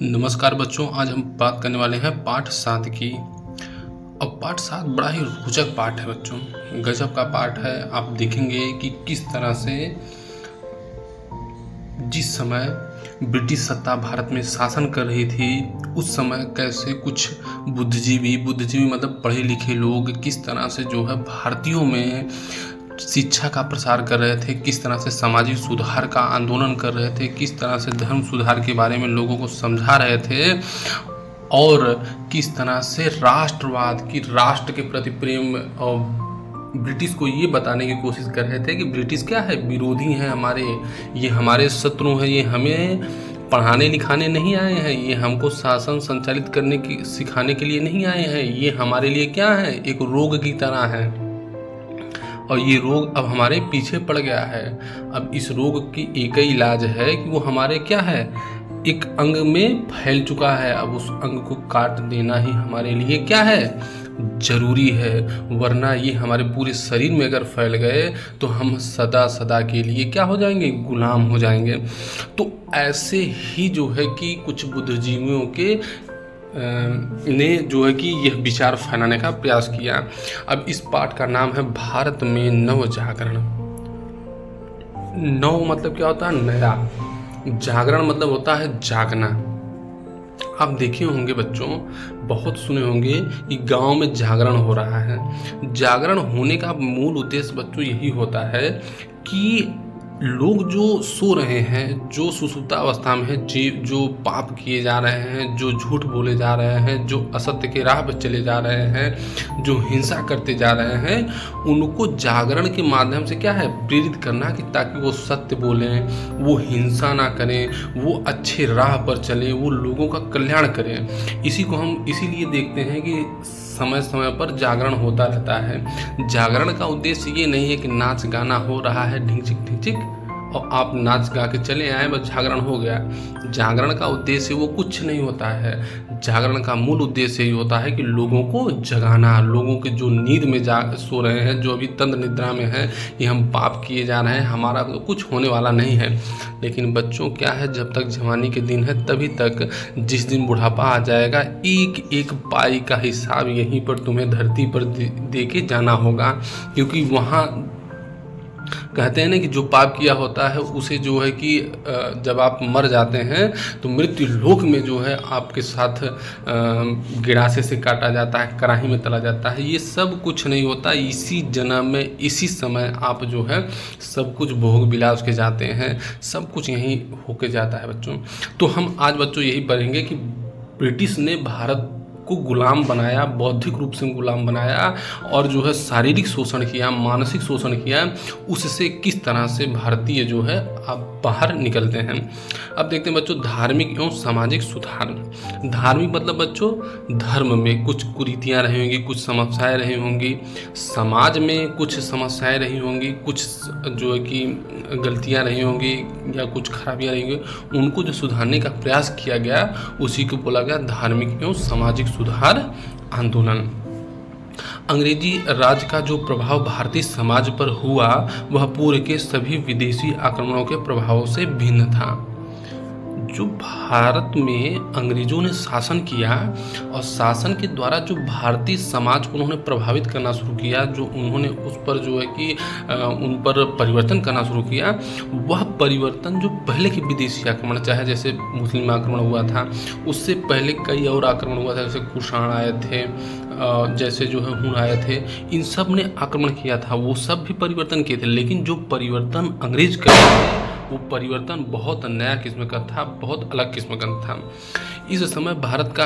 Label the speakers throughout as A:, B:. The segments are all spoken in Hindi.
A: नमस्कार बच्चों, आज हम बात करने वाले हैं पाठ 7 की। अब पाठ 7 बड़ा ही रोचक पाठ है बच्चों, गजब का पाठ है। आप देखेंगे कि किस तरह से जिस समय ब्रिटिश सत्ता भारत में शासन कर रही थी, उस समय कैसे कुछ बुद्धिजीवी मतलब पढ़े लिखे लोग किस तरह से जो है भारतीयों में शिक्षा का प्रसार कर रहे थे, किस तरह से सामाजिक सुधार का आंदोलन कर रहे थे, किस तरह से धर्म सुधार के बारे में लोगों को समझा रहे थे और किस तरह से राष्ट्रवाद की राष्ट्र के प्रति प्रेम और ब्रिटिश को ये बताने की कोशिश कर रहे थे कि ब्रिटिश क्या है, विरोधी हैं हमारे, ये हमारे शत्रु हैं, ये हमें पढ़ाने लिखाने नहीं आए हैं, ये हमको शासन संचालित करने की सिखाने के लिए नहीं आए हैं, ये हमारे लिए क्या है, एक रोग की तरह है और ये रोग अब हमारे पीछे पड़ गया है। अब इस रोग की एक ही इलाज है कि वो हमारे क्या है, एक अंग में फैल चुका है। अब उस अंग को काट देना ही हमारे लिए क्या है, जरूरी है, वरना ये हमारे पूरे शरीर में अगर फैल गए तो हम सदा सदा के लिए क्या हो जाएंगे, गुलाम हो जाएंगे। तो ऐसे ही जो है कि कुछ बुद्धिजीवियों के ने जो है कि यह विचार फैलाने का प्रयास किया। अब इस पाठ का नाम है भारत में नव जागरण। नव मतलब क्या होता है, नया। जागरण मतलब होता है जागना। आप देखे होंगे बच्चों, बहुत सुने होंगे कि गांव में जागरण हो रहा है। जागरण होने का मूल उद्देश्य बच्चों यही होता है कि लोग जो सो रहे हैं, जो सुसुप्ता अवस्था में है, जो पाप किए जा रहे हैं, जो झूठ बोले जा रहे हैं, जो असत्य के राह पर चले जा रहे हैं, जो हिंसा करते जा रहे हैं, उनको जागरण के माध्यम से क्या है, प्रेरित करना कि ताकि वो सत्य बोलें, वो हिंसा ना करें, वो अच्छे राह पर चलें, वो लोगों का कल्याण करें। इसी को हम इसीलिए देखते हैं कि समय समय पर जागरण होता रहता है। जागरण का उद्देश्य ये नहीं है कि नाच गाना हो रहा है ढिंचिक ढिंचिक और आप नाच गा के चले आए बस जागरण हो गया। जागरण का उद्देश्य वो कुछ नहीं होता है। जागरण का मूल उद्देश्य ये होता है कि लोगों को जगाना, लोगों के जो नींद में सो रहे हैं, जो अभी तंद्र निद्रा में है कि हम पाप किए जा रहे हैं, हमारा तो कुछ होने वाला नहीं है। लेकिन बच्चों क्या है, जब तक जवानी के दिन है तभी तक, जिस दिन बुढ़ापा आ जाएगा एक एक पाई का हिसाब यहीं पर तुम्हें धरती पर दे के जाना होगा। क्योंकि वहाँ कहते हैं ना कि जो पाप किया होता है उसे जो है कि जब आप मर जाते हैं तो मृत्यु लोक में जो है आपके साथ गिरासे से काटा जाता है, कड़ाही में तला जाता है। ये सब कुछ नहीं होता, इसी जन्म में इसी समय आप जो है सब कुछ भोग विलास के जाते हैं, सब कुछ यहीं होके जाता है बच्चों। तो हम आज बच्चों यही पढ़ेंगे कि ब्रिटिश ने भारत को गुलाम बनाया, बौद्धिक रूप से गुलाम बनाया और जो है शारीरिक शोषण किया, मानसिक शोषण किया, उससे किस तरह से भारतीय जो है अब बाहर निकलते हैं। अब देखते हैं बच्चों, धार्मिक एवं सामाजिक सुधार। धार्मिक मतलब बच्चों धर्म में कुछ कुरीतियाँ रही होंगी, कुछ समस्याएं रही होंगी, समाज में कुछ समस्याएं रही होंगी, कुछ जो है कि गलतियाँ रही होंगी या कुछ खराबियाँ रही होंगी, उनको जो सुधारने का प्रयास किया गया उसी को बोला गया धार्मिक एवं सामाजिक सुधार आंदोलन। अंग्रेजी राज का जो प्रभाव भारतीय समाज पर हुआ वह पूर्व के सभी विदेशी आक्रमणों के प्रभावों से भिन्न था। जो भारत में अंग्रेजों ने शासन किया और शासन के द्वारा जो भारतीय समाज को उन्होंने प्रभावित करना शुरू किया, जो उन्होंने उस पर जो है कि उन पर परिवर्तन करना शुरू किया, वह परिवर्तन जो पहले के विदेशी आक्रमण, चाहे जैसे मुस्लिम आक्रमण हुआ था, उससे पहले कई और आक्रमण हुआ था, जैसे कुषाण आए थे, जैसे जो है हुन आए थे, इन सब ने आक्रमण किया था, वो सब भी परिवर्तन किए थे। लेकिन जो परिवर्तन अंग्रेज कर रहे थे वो परिवर्तन बहुत नया किस्म का था, बहुत अलग किस्म का था। इस समय भारत का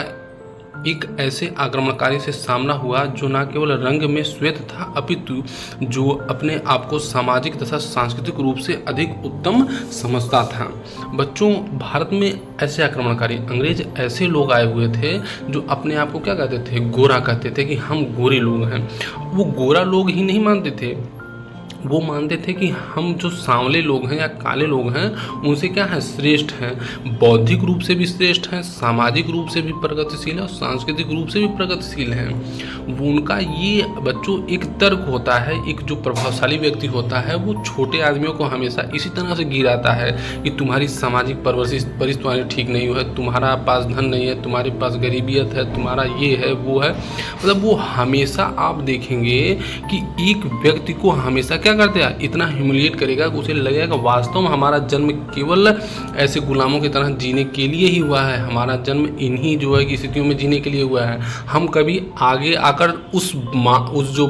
A: एक ऐसे आक्रमणकारी से सामना हुआ जो न केवल रंग में श्वेत था अपितु जो अपने आप को सामाजिक तथा सांस्कृतिक रूप से अधिक उत्तम समझता था। बच्चों, भारत में ऐसे आक्रमणकारी अंग्रेज ऐसे लोग आए हुए थे जो अपने आप को क्या कहते थे, गोरा कहते थे कि हम गोरे लोग हैं। वो गोरा लोग ही नहीं मानते थे, वो मानते थे कि हम जो सांवले लोग हैं या काले लोग हैं उनसे क्या है, श्रेष्ठ हैं, बौद्धिक रूप से भी श्रेष्ठ हैं, सामाजिक रूप से भी प्रगतिशील है और सांस्कृतिक रूप से भी प्रगतिशील हैं। वो उनका ये बच्चों एक तर्क होता है, एक जो प्रभावशाली व्यक्ति होता है वो छोटे आदमियों को हमेशा इसी तरह से गिराता है कि तुम्हारी सामाजिक परवरिश तुम्हारी ठीक नहीं है, तुम्हारा पास धन नहीं है, तुम्हारे पास गरीबियत है, तुम्हारा ये है वो है। मतलब वो हमेशा आप देखेंगे कि एक व्यक्ति को हमेशा क्या करते हैं, इतना ह्यूमिलिएट करेगा कि उसे लगेगा वास्तव में हमारा जन्म केवल ऐसे गुलामों की तरह जीने के लिए ही हुआ है, हमारा जन्म इन्हीं जो है कि स्थितियों में जीने के लिए हुआ है। हम कभी आगे आकर उस जो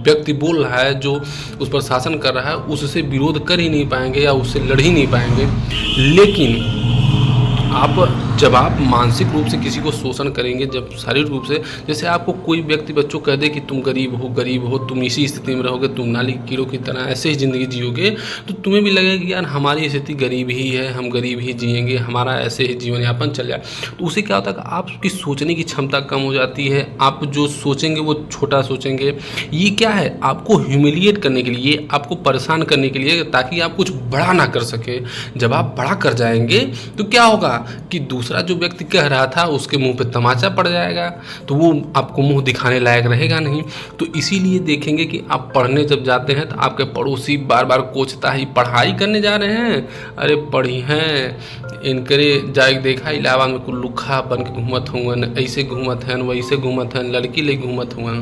A: व्यक्ति बोल रहा है, जो उस पर शासन कर रहा है, उससे विरोध कर ही नहीं पाएंगे या उससे लड़ ही नहीं पाएंगे। लेकिन जब आप मानसिक रूप से किसी को शोषण करेंगे, जब शारीरिक रूप से, जैसे आपको कोई व्यक्ति बच्चों कह दे कि तुम गरीब हो, तुम इसी स्थिति में रहोगे, तुम नाली कीड़ों की तरह ऐसे ही ज़िंदगी जियोगे, तो तुम्हें भी लगेगा कि यार हमारी स्थिति गरीब ही है, हम गरीब ही जिएंगे, हमारा ऐसे ही जीवन यापन चल जाए। तो उससे क्या होता है कि आपकी सोचने की क्षमता कम हो जाती है, आप जो सोचेंगे वो छोटा सोचेंगे। ये क्या है, आपको ह्यूमिलिएट करने के लिए, आपको परेशान करने के लिए, ताकि आप कुछ बड़ा ना कर सके। जब आप बड़ा कर जाएंगे तो क्या होगा कि दूसरा जो व्यक्ति कह रहा था उसके मुंह पे तमाचा पड़ जाएगा, तो वो आपको मुंह दिखाने लायक रहेगा नहीं। तो इसीलिए देखेंगे कि आप पढ़ने जब जाते हैं तो आपके पड़ोसी बार बार कोचता है, पढ़ाई करने जा रहे हैं, अरे पढ़ी हैं, इनकरे जाए देखा इलाहाबाद में कुल्लुखा बन के घूमत हुए, ऐसे घूमत हैं, वैसे घूमत हैं, लड़की ले घूमत हुए,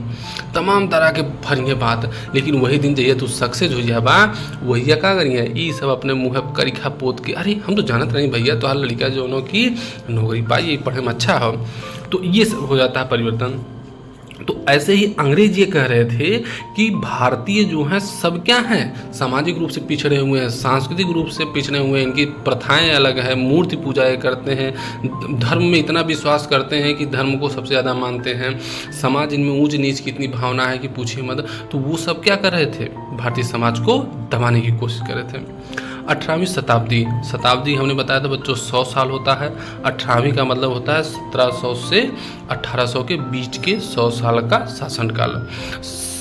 A: तमाम तरह के भरिए बात। लेकिन वही दिन जइए तो सक्सेस हो जाए बा, वही का करिए ये सब अपने मुँह करीखा पोत के, अरे हम तो जानत नहीं भैया तो हर लड़का जो की नौकरी पाई, पढ़े में अच्छा हो। तो ये सब हो जाता है परिवर्तन। तो ऐसे ही अंग्रेज ये कह रहे थे कि भारतीय जो हैं सब क्या हैं, सामाजिक रूप से पिछड़े हुए हैं, सांस्कृतिक रूप से पिछड़े हुए हैं, इनकी प्रथाएं अलग है, मूर्ति पूजा ये करते हैं, धर्म में इतना विश्वास करते हैं कि धर्म को सबसे ज़्यादा मानते हैं, समाज इनमें ऊंच नीच की इतनी भावना है कि पूछिए मत। तो वो सब क्या कर रहे थे, भारतीय समाज को दबाने की कोशिश कर रहे थे। 18वीं शताब्दी हमने बताया था बच्चों 100 साल होता है। 18वीं का मतलब होता है 1700 से 1800 के बीच के 100 साल का शासनकाल।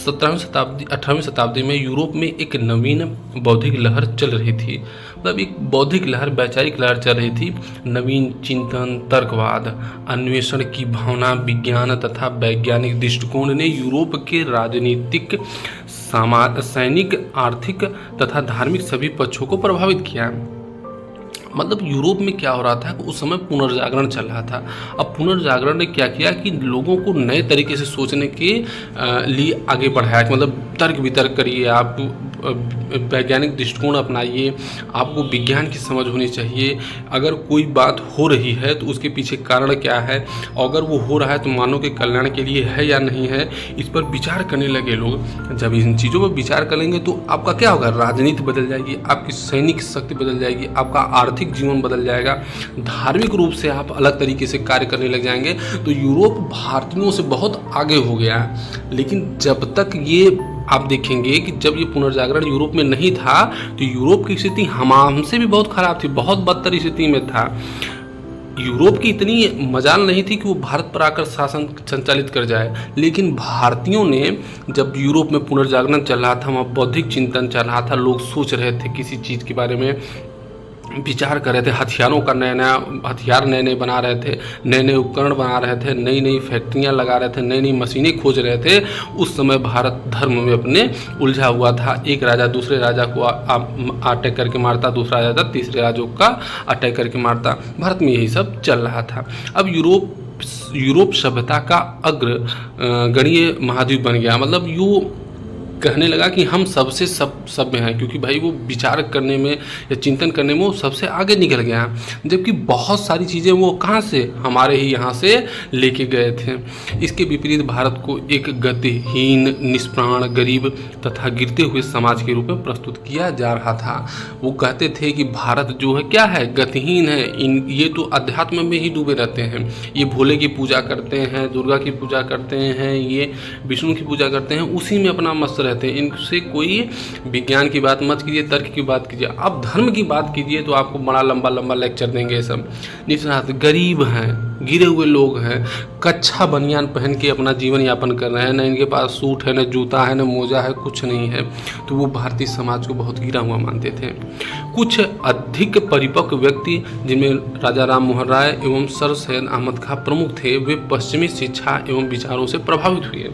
A: 18वीं शताब्दी में यूरोप में एक नवीन बौद्धिक लहर चल रही थी, मतलब एक बौद्धिक लहर, वैचारिक लहर चल रही थी। नवीन चिंतन, तर्कवाद, अन्वेषण की भावना, विज्ञान तथा वैज्ञानिक दृष्टिकोण ने यूरोप के राजनीतिक, सैनिक, आर्थिक तथा धार्मिक सभी पक्षों को प्रभावित किया। मतलब यूरोप में क्या हो रहा था कि उस समय पुनर्जागरण चल रहा था। अब पुनर्जागरण ने क्या किया कि लोगों को नए तरीके से सोचने के लिए आगे बढ़ाया, मतलब तर्क वितर्क करिए, आप वैज्ञानिक दृष्टिकोण अपनाइए, आपको विज्ञान की समझ होनी चाहिए। अगर कोई बात हो रही है तो उसके पीछे कारण क्या है, अगर वो हो रहा है तो मानव के कल्याण के लिए है या नहीं है, इस पर विचार करने लगे लोग। जब इन चीज़ों पर विचार करेंगे तो आपका क्या होगा, राजनीति बदल जाएगी, आपकी सैनिक शक्ति बदल जाएगी, आपका आर्थिक जीवन बदल जाएगा, धार्मिक रूप से आप अलग तरीके से कार्य करने लग जाएंगे। तो यूरोप भारतीयों से बहुत आगे हो गया। लेकिन जब तक ये आप देखेंगे कि जब ये पुनर्जागरण यूरोप में नहीं था तो यूरोप की स्थिति हमसे भी बहुत खराब थी, बहुत बदतर स्थिति में था। यूरोप की इतनी मजाल नहीं थी कि वो भारत पर आकर शासन संचालित कर जाए, लेकिन भारतीयों ने, जब यूरोप में पुनर्जागरण चल रहा था, वहाँ बौद्धिक चिंतन चल रहा था, लोग सोच रहे थे किसी चीज़ के बारे में, विचार कर रहे थे, हथियारों का नया हथियार नए बना रहे थे, नए उपकरण बना रहे थे, नई फैक्ट्रियां लगा रहे थे, नई मशीनें खोज रहे थे। उस समय भारत धर्म में अपने उलझा हुआ था। एक राजा दूसरे राजा को अटैक करके मारता, दूसरा राजा तीसरे राजा का अटैक करके मारता। भारत में यही सब चल रहा था। अब यूरोप सभ्यता का अग्रगणीय महाद्वीप बन गया, मतलब यूँ कहने लगा कि हम सबसे सभ्य हैं, क्योंकि भाई वो विचार करने में या चिंतन करने में वो सबसे आगे निकल गया। जबकि बहुत सारी चीज़ें वो कहाँ से, हमारे ही यहाँ से लेके गए थे। इसके विपरीत भारत को एक गतिहीन, निष्प्राण, गरीब तथा गिरते हुए समाज के रूप में प्रस्तुत किया जा रहा था। वो कहते थे कि भारत जो है क्या है, गतिहीन है, ये तो अध्यात्म में ही डूबे रहते हैं, ये भोले की पूजा करते हैं, दुर्गा की पूजा करते हैं, ये विष्णु की पूजा करते हैं, उसी में अपना मस्त रहते हैं, इनसे कोई विज्ञान की बात मत कीजिए, तर्क की बात कीजिए। आप धर्म की बात कीजिए तो आपको बड़ा लंबा लंबा लेक्चर देंगे। सब निस्वार्थ गरीब हैं, गिरे हुए लोग हैं, कच्छा बनियान पहन के अपना जीवन यापन कर रहे हैं, न इनके पास सूट है, न जूता है, न मोजा है, कुछ नहीं है, तो वो भारतीय समाज को बहुत गिरा हुआ मानते थे। कुछ अधिक परिपक्व व्यक्ति, जिनमें राजा राम मोहन राय एवं सर सैयद अहमद खां प्रमुख थे, वे पश्चिमी शिक्षा एवं विचारों से प्रभावित हुए।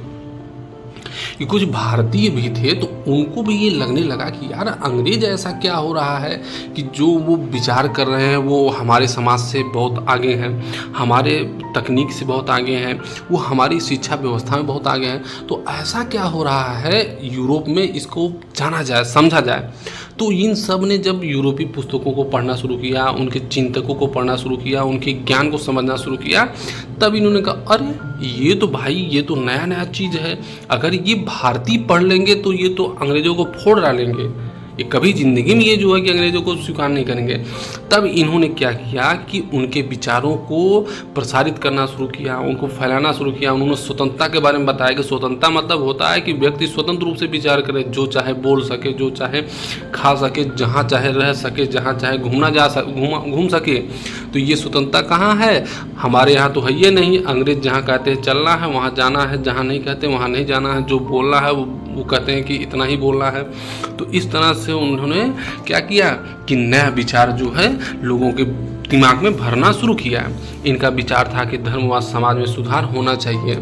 A: कि कुछ भारतीय भी थे, तो उनको भी ये लगने लगा कि यार अंग्रेज ऐसा क्या हो रहा है कि जो वो विचार कर रहे हैं वो हमारे समाज से बहुत आगे हैं, हमारे तकनीक से बहुत आगे हैं, वो हमारी शिक्षा व्यवस्था में बहुत आगे हैं। तो ऐसा क्या हो रहा है यूरोप में, इसको जाना जाए, समझा जाए। तो इन सब ने जब यूरोपीय पुस्तकों को पढ़ना शुरू किया, उनके चिंतकों को पढ़ना शुरू किया, उनके ज्ञान को समझना शुरू किया, तब इन्होंने कहा अरे ये तो भाई ये तो नया नया चीज़ है, अगर ये भारतीय पढ़ लेंगे तो ये तो अंग्रेज़ों को फोड़ डालेंगे, ये कभी ज़िंदगी में ये जो है कि अंग्रेज़ों को स्वीकार नहीं करेंगे। तब इन्होंने क्या किया कि उनके विचारों को प्रसारित करना शुरू किया, उनको फैलाना शुरू किया। उन्होंने स्वतंत्रता के बारे में बताया कि स्वतंत्रता मतलब होता है कि व्यक्ति स्वतंत्र रूप से विचार करे, जो चाहे बोल सके, जो चाहे खा सके, जहाँ चाहे रह सके, जहाँ चाहे घूम सके। तो ये स्वतंत्रता कहाँ है? हमारे यहाँ तो है ये नहीं। अंग्रेज़ जहाँ कहते हैं चलना है वहाँ जाना है, जहाँ नहीं कहते वहाँ नहीं जाना है, जो बोलना है वो कहते हैं कि इतना ही बोलना है। तो इस तरह से उन्होंने क्या किया कि नया विचार जो है लोगों के दिमाग में भरना शुरू किया। इनका विचार था कि धर्म व समाज में सुधार होना चाहिए।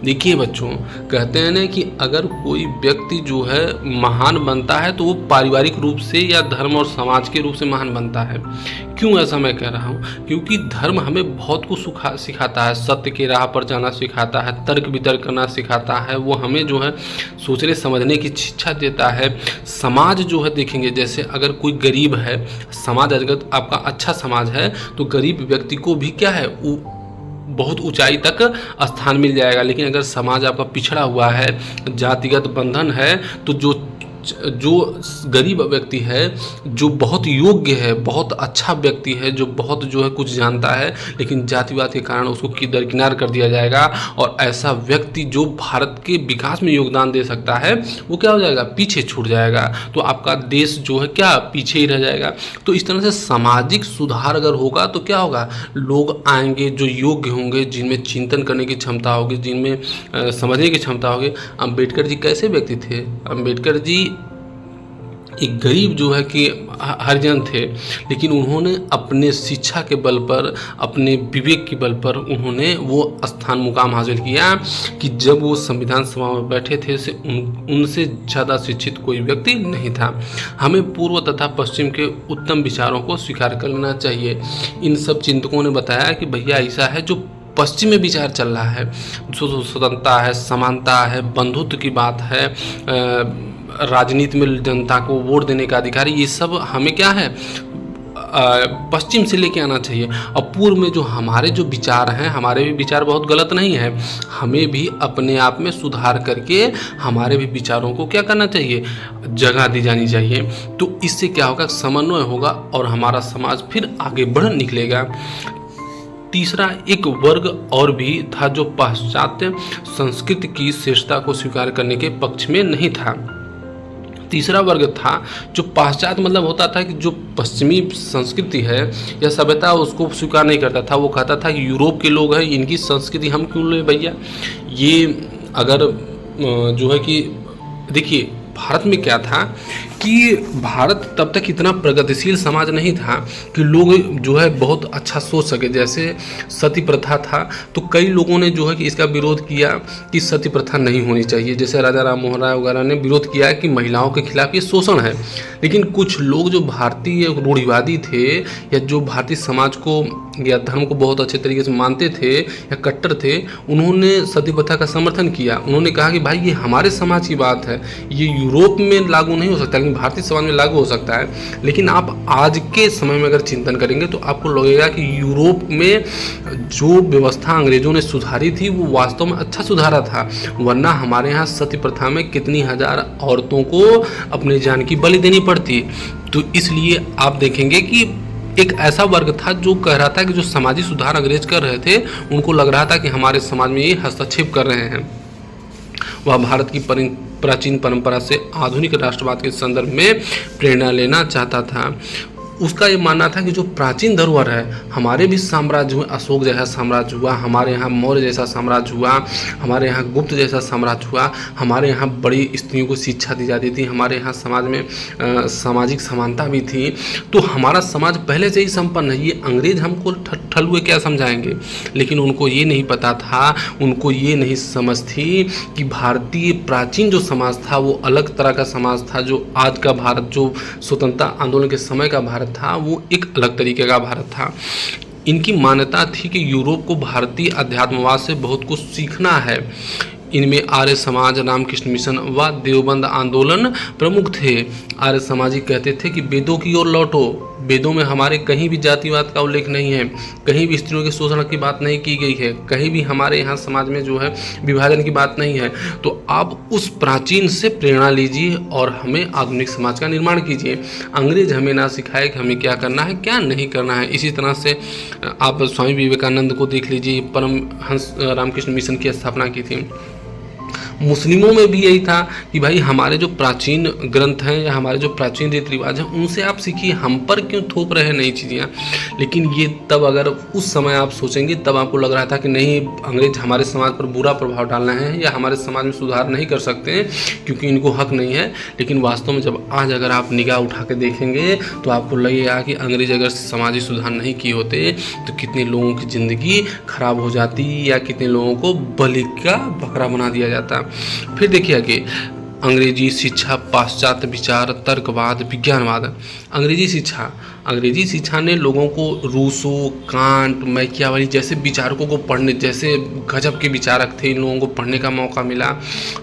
A: देखिए बच्चों, कहते हैं ना कि अगर कोई व्यक्ति जो है महान बनता है तो वो पारिवारिक रूप से या धर्म और समाज के रूप से महान बनता है। क्यों ऐसा मैं कह रहा हूँ? क्योंकि धर्म हमें बहुत कुछ सिखाता है, सत्य के राह पर जाना सिखाता है, तर्क वितर्क करना सिखाता है, वो हमें जो है सोचने समझने की शिक्षा देता है। समाज जो है देखेंगे, जैसे अगर कोई गरीब है, समाज अगर आपका अच्छा समाज है तो गरीब व्यक्ति को भी क्या है बहुत ऊंचाई तक स्थान मिल जाएगा। लेकिन अगर समाज आपका पिछड़ा हुआ है, जातिगत बंधन है, तो जो गरीब व्यक्ति है, जो बहुत योग्य है, बहुत अच्छा व्यक्ति है, जो बहुत जो है कुछ जानता है, लेकिन जातिवाद के कारण उसको दरकिनार कर दिया जाएगा। और ऐसा व्यक्ति जो भारत के विकास में योगदान दे सकता है वो क्या हो जाएगा? पीछे छूट जाएगा। तो आपका देश जो है क्या पीछे ही रह जाएगा। तो इस तरह से सामाजिक सुधार अगर होगा तो क्या होगा? लोग आएंगे जो योग्य होंगे, जिनमें चिंतन करने की क्षमता होगी, जिनमें समझने की क्षमता होगी। अम्बेडकर जी कैसे व्यक्ति थे? अम्बेडकर जी एक गरीब जो है कि हरिजन थे, लेकिन उन्होंने अपने शिक्षा के बल पर, अपने विवेक के बल पर उन्होंने वो स्थान मुकाम हासिल किया कि जब वो संविधान सभा में बैठे थे से उनसे ज़्यादा शिक्षित कोई व्यक्ति नहीं था। हमें पूर्व तथा पश्चिम के उत्तम विचारों को स्वीकार कर लेना चाहिए। इन सब चिंतकों ने बताया कि भैया ऐसा है, जो पश्चिम में विचार चल रहा है, स्वतंत्रता है, समानता है, बंधुत्व की बात है, राजनीति में जनता को वोट देने का अधिकार, ये सब हमें क्या है पश्चिम से लेके आना चाहिए। और पूर्व में जो हमारे जो विचार हैं, हमारे भी विचार बहुत गलत नहीं है, हमें भी अपने आप में सुधार करके हमारे भी विचारों को क्या करना चाहिए? जगह दी जानी चाहिए। तो इससे क्या होगा? समन्वय होगा और हमारा समाज फिर आगे बढ़ निकलेगा। तीसरा एक वर्ग और भी था जो पाश्चात्य संस्कृति की श्रेष्ठता को स्वीकार करने के पक्ष में नहीं था। तीसरा वर्ग था जो पाश्चात्य मतलब होता था कि जो पश्चिमी संस्कृति है या सभ्यता उसको स्वीकार नहीं करता था। वो कहता था कि यूरोप के लोग हैं, इनकी संस्कृति हम क्यों लें भैया। ये अगर जो है कि देखिए भारत में क्या था कि भारत तब तक इतना प्रगतिशील समाज नहीं था कि लोग जो है बहुत अच्छा सोच सके। जैसे सती प्रथा था तो कई लोगों ने जो है कि इसका विरोध किया कि सती प्रथा नहीं होनी चाहिए। जैसे राजा राम मोहन राय वगैरह ने विरोध किया कि महिलाओं के खिलाफ ये शोषण है। लेकिन कुछ लोग जो भारतीय रूढ़िवादी थे या जो भारतीय समाज को या धर्म को बहुत अच्छे तरीके से मानते थे या कट्टर थे, उन्होंने सती प्रथा का समर्थन किया। उन्होंने कहा कि भाई ये हमारे समाज की बात है, ये यूरोप में लागू नहीं हो सकता लेकिन भारतीय समाज में लागू हो सकता है। लेकिन आप आज के समय में अगर चिंतन करेंगे तो आपको लगेगा कि यूरोप में जो व्यवस्था अंग्रेजों ने सुधारी थी वो वास्तव में अच्छा सुधारा था, वरना हमारे यहाँ सती प्रथा में कितनी हजार औरतों को अपने जान की बलि देनी पड़ती। तो इसलिए आप देखेंगे कि एक ऐसा वर्ग था जो कह रहा था कि जो सामाजिक सुधार अंग्रेज कर रहे थे उनको लग रहा था कि हमारे समाज में ये हस्तक्षेप कर रहे हैं। वह भारत की प्राचीन परंपरा से आधुनिक राष्ट्रवाद के संदर्भ में प्रेरणा लेना चाहता था। उसका ये मानना था कि जो प्राचीन धरोहर है, हमारे भी साम्राज्य हुए, अशोक जैसा साम्राज्य हुआ, हमारे यहाँ मौर्य जैसा साम्राज्य हुआ, हमारे यहाँ गुप्त जैसा साम्राज्य हुआ, हमारे यहाँ बड़ी स्त्रियों को शिक्षा दी जाती थी, हमारे यहाँ समाज में सामाजिक समानता भी थी। तो हमारा समाज पहले से ही संपन्न है। ये अंग्रेज हमको ठलुए क्या समझाएंगे, लेकिन उनको ये नहीं पता था, उनको ये नहीं समझ थी कि भारतीय प्राचीन जो समाज था वो अलग तरह का समाज था। जो आज का भारत, जो स्वतंत्रता आंदोलन के समय का भारत था, वो एक अलग तरीके का भारत था। इनकी मान्यता थी कि यूरोप को भारतीय अध्यात्मवाद से बहुत कुछ सीखना है। इनमें आर्य समाज, रामकृष्ण मिशन व देवबंद आंदोलन प्रमुख थे। आर्य समाजी कहते थे कि वेदों की ओर लौटो। वेदों में हमारे कहीं भी जातिवाद का उल्लेख नहीं है, कहीं भी स्त्रियों के शोषण की बात नहीं की गई है, कहीं भी हमारे यहाँ समाज में जो है विभाजन की बात नहीं है। तो आप उस प्राचीन से प्रेरणा लीजिए और हमें आधुनिक समाज का निर्माण कीजिए। अंग्रेज हमें ना सिखाए कि हमें क्या करना है, क्या नहीं करना है। इसी तरह से आप स्वामी विवेकानंद को देख लीजिए, परमहंस रामकृष्ण मिशन की स्थापना की थी। मुस्लिमों में भी यही था कि भाई हमारे जो प्राचीन ग्रंथ हैं या हमारे जो प्राचीन रीति रिवाज हैं उनसे आप सीखिए, हम पर क्यों थोप रहे हैं नई चीज़ें। लेकिन ये तब अगर उस समय आप सोचेंगे तब आपको लग रहा था कि नहीं, अंग्रेज हमारे समाज पर बुरा प्रभाव डाल रहे हैं या हमारे समाज में सुधार नहीं कर सकते हैं क्योंकि इनको हक नहीं है। लेकिन वास्तव में जब आज अगर आप निगाह उठा के देखेंगे तो आपको लगेगा कि अंग्रेज अगर समाजी सुधार नहीं किए होते तो कितने लोगों की ज़िंदगी खराब हो जाती या कितने लोगों को बलि का बकरा बना दिया जाता। फिर देखिए आगे, अंग्रेजी शिक्षा, पाश्चात्य विचार, तर्कवाद, विज्ञानवाद। अंग्रेजी शिक्षा ने लोगों को रूसो, कांट, मैकियावेली जैसे विचारकों को पढ़ने, जैसे गजब के विचारक थे, इन लोगों को पढ़ने का मौका मिला।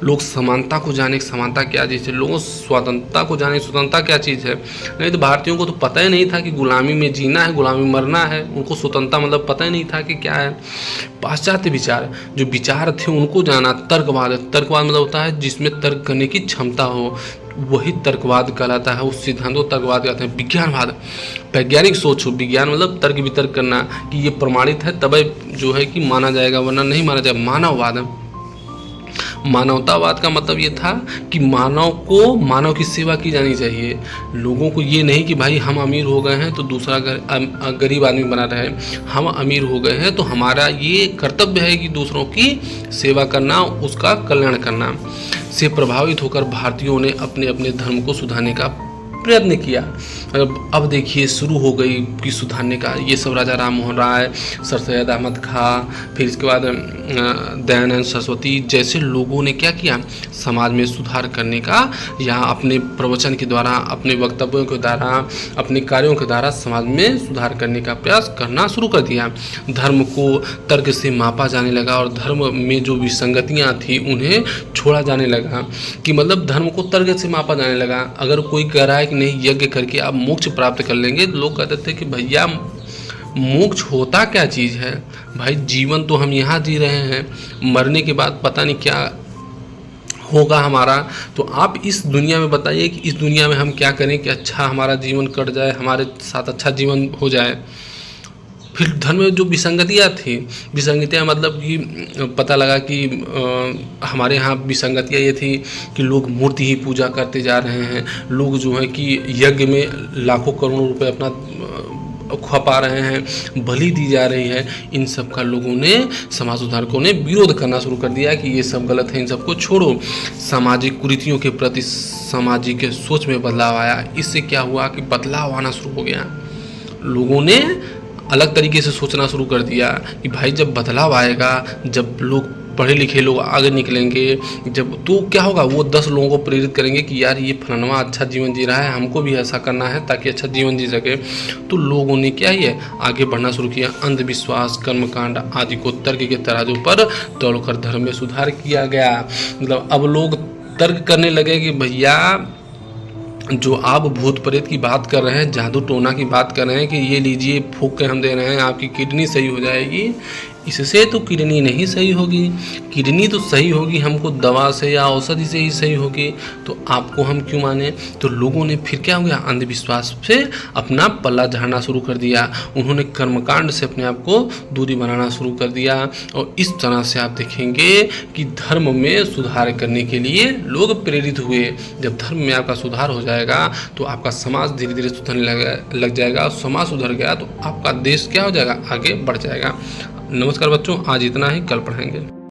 A: लोग समानता को जाने, समानता क्या चीज़ है, लोगों स्वतंत्रता को जाने, स्वतंत्रता क्या चीज़ है। नहीं तो भारतीयों को तो पता ही नहीं था कि गुलामी में जीना है, गुलामी मरना है। उनको स्वतंत्रता मतलब पता ही नहीं था कि क्या है। पाश्चात्य विचार, जो विचार थे उनको जाना। तर्कवाद मतलब होता है जिसमें तर्क करने की क्षमता हो, वही तर्कवाद कहलाता है। उस सिद्धांत को तर्कवाद कहते हैं। विज्ञानवाद, वैज्ञानिक सोच हो। विज्ञान मतलब तर्क वितर्क करना कि ये प्रमाणित है तब जो है कि माना जाएगा, वरना नहीं माना जाएगा। मानववाद, मानवतावाद का मतलब ये था कि मानव की सेवा की जानी चाहिए। लोगों को ये नहीं कि भाई हम अमीर हो गए हैं तो दूसरा गरीब आदमी बना रहे, हम अमीर हो गए हैं तो हमारा ये कर्तव्य है कि दूसरों की सेवा करना, उसका कल्याण करना। से प्रभावित होकर भारतीयों ने अपने अपने धर्म को सुधारने का प्रयत्न किया। अब देखिए शुरू हो गई कि सुधारने का, ये सब राजा राम मोहन राय, सर सैयद अहमद खां, फिर इसके बाद दयानंद सरस्वती जैसे लोगों ने क्या किया, समाज में सुधार करने का या अपने प्रवचन के द्वारा, अपने वक्तव्यों के द्वारा, अपने कार्यों के द्वारा समाज में सुधार करने का प्रयास करना शुरू कर दिया। धर्म को तर्क से मापा जाने लगा और धर्म में जो विसंगतियाँ थी उन्हें छोड़ा जाने लगा। कि मतलब धर्म को तर्क से मापा जाने लगा। अगर कोई कह रहा है कि नहीं यज्ञ करके आप मोक्ष प्राप्त कर लेंगे, तो लोग कहते थे कि भैया मोक्ष होता क्या चीज़ है भाई, जीवन तो हम यहाँ जी रहे हैं, मरने के बाद पता नहीं क्या होगा हमारा। तो आप इस दुनिया में बताइए कि इस दुनिया में हम क्या करें कि अच्छा हमारा जीवन कट जाए, हमारे साथ अच्छा जीवन हो जाए। फिर धर्म में जो विसंगतियाँ थी, विसंगतियाँ मतलब कि पता लगा कि हमारे यहाँ विसंगतियाँ ये थी कि लोग मूर्ति ही पूजा करते जा रहे हैं, लोग जो है कि यज्ञ में लाखों करोड़ों रुपए अपना खपा रहे हैं, बलि दी जा रही है। इन सब का लोगों ने, समाज सुधारकों ने विरोध करना शुरू कर दिया कि ये सब गलत है, इन सबको छोड़ो। सामाजिक कुरीतियों के प्रति सामाजिक सोच में बदलाव आया। इससे क्या हुआ कि बदलाव आना शुरू हो गया, लोगों ने अलग तरीके से सोचना शुरू कर दिया कि भाई जब बदलाव आएगा, जब लोग पढ़े लिखे लोग आगे निकलेंगे, जब तो क्या होगा, वो 10 लोगों को प्रेरित करेंगे कि यार ये फलाना अच्छा जीवन जी रहा है, हमको भी ऐसा करना है ताकि अच्छा जीवन जी सके। तो लोगों ने क्या है आगे बढ़ना शुरू किया। अंधविश्वास, कर्मकांड आदि को तर्क के तराजू पर तोड़कर धर्म में सुधार किया गया। मतलब अब लोग तर्क करने लगे कि भैया जो आप भूत प्रेत की बात कर रहे हैं, जादू टोना की बात कर रहे हैं कि ये लीजिए फूंक के हम दे रहे हैं आपकी किडनी सही हो जाएगी, इससे तो किडनी नहीं सही होगी। किडनी तो सही होगी हमको दवा से या औषधि से ही सही होगी, तो आपको हम क्यों माने। तो लोगों ने फिर क्या हो गया, अंधविश्वास से अपना पल्ला झाड़ना शुरू कर दिया। उन्होंने कर्मकांड से अपने आप को दूरी बनाना शुरू कर दिया। और इस तरह से आप देखेंगे कि धर्म में सुधार करने के लिए लोग प्रेरित हुए। जब धर्म में आपका सुधार हो जाएगा तो आपका समाज धीरे धीरे सुधरने लग जाएगा। समाज सुधर गया तो आपका देश क्या हो जाएगा, आगे बढ़ जाएगा। नमस्कार बच्चों, आज इतना ही, कल पढ़ेंगे।